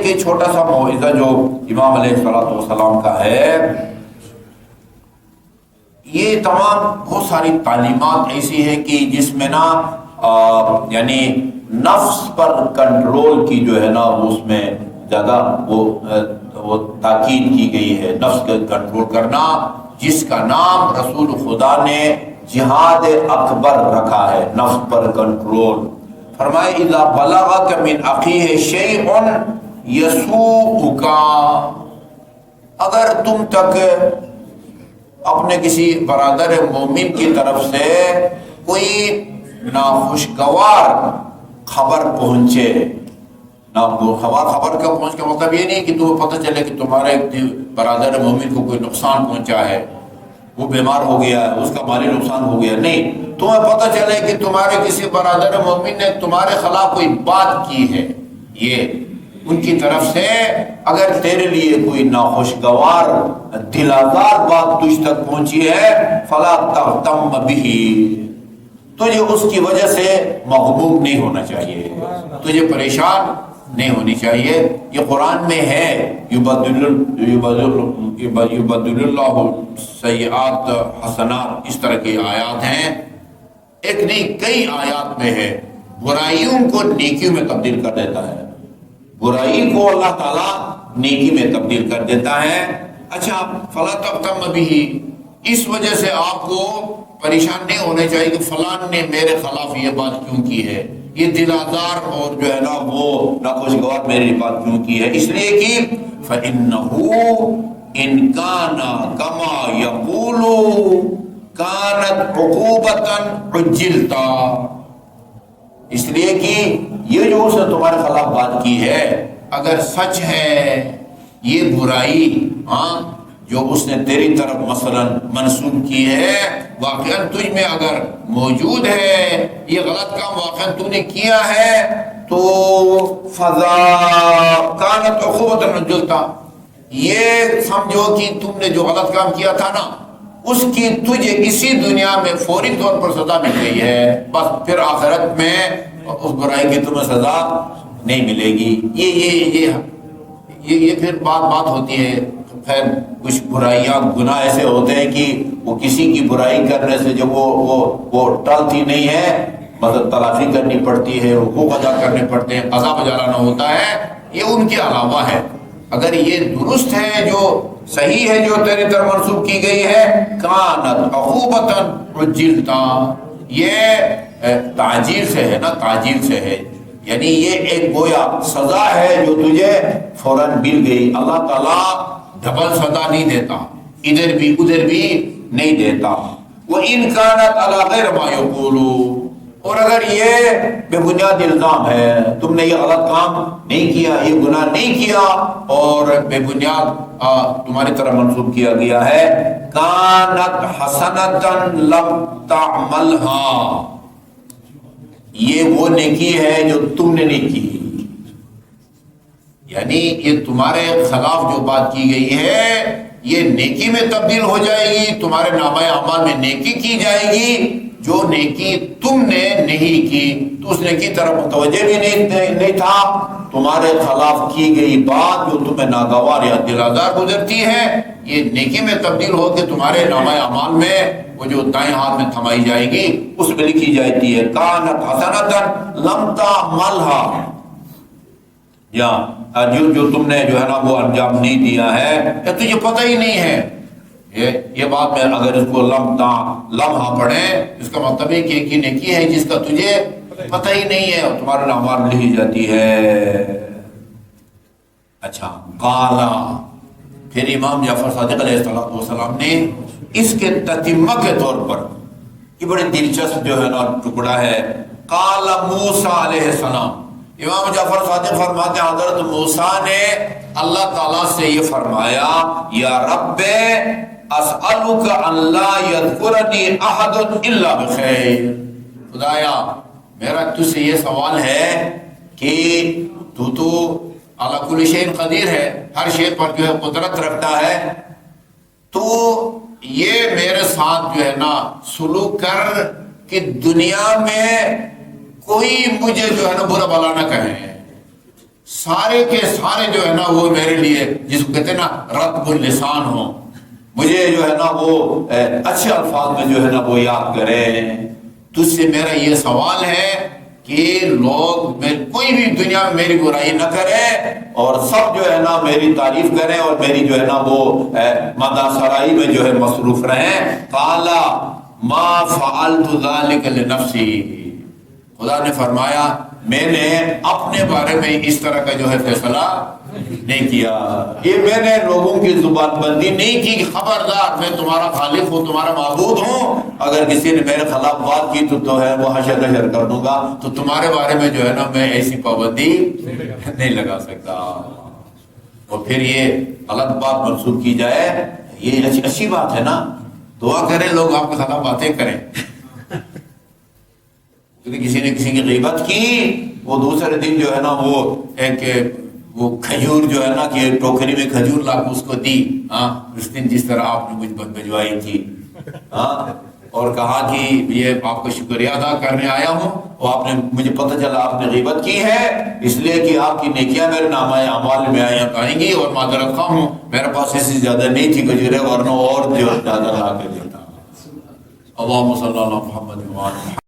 ایک چھوٹا سا موعظہ جو امام علیہ السلام کا ہے، یہ تمام بہت ساری تعلیمات ایسی ہے کہ جس میں نا یعنی نفس پر کنٹرول کی جو ہے نا اس میں زیادہ وہ تاکید کی گئی ہے، نفس کا کنٹرول کرنا، جس کا نام رسول خدا نے جہاد اکبر رکھا ہے، نفس پر کنٹرول۔ فرمائے اذا بلغک من اخیہ شیء یسوءک، اگر تم تک اپنے کسی برادر مومن کی طرف سے کوئی ناخوشگوار خبر پہنچے، خبر کا پہنچ کا مطلب یہ نہیں کہ تمہیں پتہ چلے کہ تمہارے برادر مومن کو کوئی نقصان پہنچا ہے، وہ بیمار ہو گیا ہے، اس کا مالی نقصان ہو گیا، نہیں، تمہیں پتہ چلے کہ تمہارے کسی برادر مومن نے تمہارے خلاف کوئی بات کی ہے، یہ ان کی طرف سے اگر تیرے لیے کوئی ناخوشگوار دلآزار بات تجھ تک پہنچی ہے، فلا تغتم بہ، تجھے اس کی وجہ سے مغموم نہیں ہونا چاہیے، تجھے پریشان نہیں ہونی چاہیے۔ یہ قرآن میں ہے، یبدل اللہ سیئات حسنات، اس طرح کی آیات ہیں، ایک نہیں کئی آیات میں ہے، برائیوں کو نیکیوں میں تبدیل کر دیتا ہے، برائی کو اللہ تعالیٰ نیکی میں تبدیل کر دیتا ہے۔ اچھا، فلا تغتم بہ، اس وجہ سے آپ کو پریشان نہیں ہونا چاہیے کہ فلان نے میرے خلاف یہ بات کیوں کی ہے، یہ دل آزار اور جو ہے نا وہ ناخوشگوار میری بات کیوں کی ہے، اس لیے کہ فَإِنَّهُ إِنْ كَانَ كَمَا يَقُولُ كَانَتْ عُقُوبَةً عُجِّلْتَ، اس لیے کہ یہ جو اس نے تمہارے خلاف بات کی ہے اگر سچ ہے، یہ برائی جو اس نے تیری طرف مثلا منسوب کی ہے واقعاً تجھ میں اگر موجود ہے، یہ غلط کام واقعاً تو نے کیا ہے، تو فضا کانت عقوبۃ عجلتا، یہ سمجھو کہ تم نے جو غلط کام کیا تھا نا اس کی تجھے اسی دنیا میں فوری طور پر سزا مل گئی ہے، بس پھر آخرت میں اس برائی کی تمہیں سزا نہیں ملے گی۔ یہ پھر بات ہوتی ہے، خیر کچھ برائیاں گناہ ایسے ہوتے ہیں کہ وہ کسی کی برائی کرنے سے جب وہ ٹلتی نہیں ہے، مطلب تلافی کرنی پڑتی ہے، حقوق ادا کرنے پڑتے ہیں، قضا بجالانا ہوتا ہے، یہ ان کے علاوہ ہے۔ اگر یہ درست ہے، جو صحیح ہے، جو تیری طرف منسوب کی گئی ہے، کانت عقوبۃ عجلتا، یہ تعجیل سے ہے نا، تعجیل سے ہے، یعنی یہ ایک گویا سزا ہے جو تجھے فوراً مل گئی۔ اللہ تعالیٰ ڈبل سزا نہیں دیتا، ادھر بھی ادھر بھی نہیں دیتا۔ وَإِنْ كَانَتْ عَلَى غَيْرِ مَا يَقُولُ، اور اگر یہ بے بنیاد الزام ہے، تم نے یہ غلط کام نہیں کیا، یہ گناہ نہیں کیا، اور بے بنیاد تمہاری طرف منسوب کیا گیا ہے، كَانَتْ حَسَنَةً لَمْ تَعْمَلْهَا، یہ وہ نیکی ہے جو تم نے نہیں کی، یعنی یہ تمہارے خلاف جو بات کی گئی ہے یہ نیکی میں تبدیل ہو جائے گی، تمہارے نامہ اعمال میں نیکی کی جائے گی، جو نیکی تم نے نہیں کی تو اس نیکی کی طرف متوجہ بھی نہیں تھا، تمہارے خلاف کی گئی بات جو تمہیں ناگوار یا دل آزار گزرتی ہے، یہ نیکی میں تبدیل ہو کے تمہارے نامہ اعمال میں وہ جو دائیں ہاتھ میں تھمائی جائے گی اس میں لکھی جاتی ہے کانت حسنۃ لم تعملها، یا جو تم نے جو ہے نا وہ انجام نہیں دیا ہے، یا تجھے پتہ ہی نہیں ہے۔ یہ بات میں اگر اس کو لمحہ پڑھیں، اس کا مطلب ہے کہ ایک نیکی ہے جس کا تجھے پتہ ہی نہیں ہے اور تمہارے نام لکھی جاتی ہے۔ اچھا، قالا، پھر امام جعفر صادق علیہ السلام نے اس کے تتمہ کے طور پر، یہ بڑی دلچسپ جو ہے نا ٹکڑا ہے، قال موسیٰ علیہ السلام، امام جعفر صادق فرماتے ہیں حضرت موسیٰ نے اللہ تعالیٰ سے یہ فرمایا، یا رب اسألک ان لا یذکرنی احد الا بخیر، خدایا میرا تجھ سے یہ سوال ہے کہ تو علی کل شیء قدیر ہے، ہر شے پر جو ہے قدرت رکھتا ہے، تو یہ میرے ساتھ جو ہے نا سلوک کر کہ دنیا میں کوئی مجھے جو ہے نا برا بلا نہ کہے، سارے کے سارے جو ہے نا وہ میرے لیے، جس کو کہتے ہیں نا رطب اللسان ہو، مجھے جو ہے نا وہ اچھے الفاظ میں جو ہے نا وہ یاد کرے۔ تجھ سے میرا یہ سوال ہے کہ لوگ کوئی بھی دنیا میں میری برائی نہ کرے اور سب جو ہے نا میری تعریف کریں اور میری جو ہے نا وہ مدح سرائی میں جو ہے مصروف رہیں۔ قال ما فعلت ذلك لنفسی، خدا نے فرمایا میں نے اپنے بارے میں اس طرح کا جو ہے فیصلہ نہیں کیا، یہ میں نے لوگوں کی زبان بندی نہیں کی کہ خبردار میں تمہارا خالق ہوں، تمہارا معبود ہوں، اگر کسی نے میرے خلاف بات کی تو ہے وہ حشر نشر کر دوں گا، تو تمہارے بارے میں جو ہے نا میں ایسی پابندی نہیں لگا سکتا۔ اور پھر یہ غلط بات منسوخ کی جائے، یہ اچھی بات ہے نا، دعا کریں لوگ آپ کے خلاف باتیں کریں۔ کسی نے کسی کی غیبت کی، وہ دوسرے دن جو ہے نا وہ ایک وہ کھجور جو ہے نا کہ ٹوکری میں کھجور لا کے اس کو دی، ہاں اس دن جس طرح آپ نے مجھ پر بھجوائی تھی، ہاں، اور کہا کہ یہ آپ کا شکریہ ادا کرنے آیا ہوں، اور آپ نے مجھے پتہ چلا آپ نے غیبت کی ہے، اس لیے کہ آپ کی نیکیاں میرے نامہ اعمال میں آئیں گی، اور معذرت خواہ ہوں میرے پاس ایسی زیادہ نہیں تھی کھجوریں، ورنہ اور جو زیادہ لا کے دیتا۔ اللہم صلی اللہ علیہ محمد